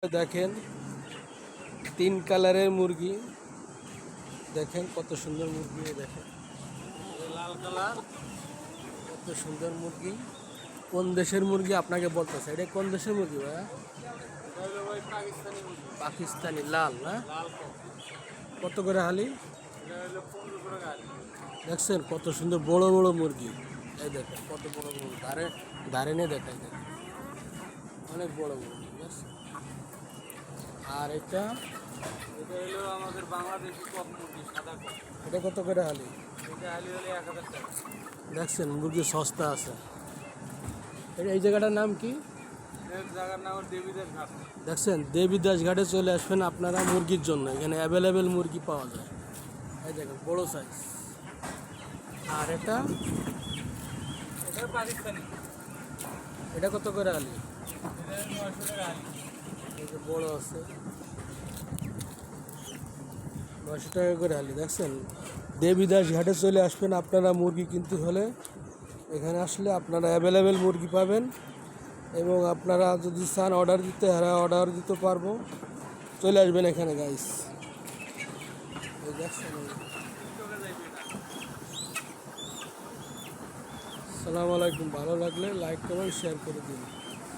দেখেন 3 কালারের মুরগি। দেখেন কত সুন্দর মুরগি, দেখেন লাল কালার, কত সুন্দর মুরগি। কোন দেশের মুরগি আপনাকে বলতেছে? এটা কোন দেশের মুরগি ভাইয়া? পাকিস্তানি লাল না? কত করে হালি? দেখছেন কত সুন্দর বড় বড় মুরগি। এই দেখেন কত বড় বড়, ধারে ধারে নিয়ে দেখাই, দেখেন অনেক বড় বড় মুরগি আছে। আর এটা হলো আমাদের বাংলাদেশি কক মুরগি, সাদা কক। এটা কত করে হালি? এটা হালি হলে 1000 টাকা। দেখছেন মুরগি সস্তা আছে। এই জায়গাটার নাম কি? এর জায়গার নাম দেবীদের ঘাট। দেখছেন দেবীদাস ঘাটে চলে আসবেন আপনারা মুরগির জন্য। এখানে অ্যাভেলেবেল মুরগি পাওয়া যায়। এই দেখেন বড় সাইজ। আর এটা পাকিস্তানি। এটা কত করে আলি? এটা 900 টাকা হালি। এই যে বড় আছে, 900 টাকা করে আলি। দেখছেন দেবীদাস ঘাটে চলে আসবেন আপনারা মুরগি কিনতে হলে। এখানে আসলে আপনারা অ্যাভেলেবেল মুরগি পাবেন, এবং আপনারা যদি চান অর্ডার দিতে, হ্যাঁ অর্ডার দিতে পারবো। চলে আসবেন এখানে গাইস। এই দেখছেন, আসসালামু আলাইকুম। ভালো লাগলে লাইক কমেন্ট শেয়ার করে দিন।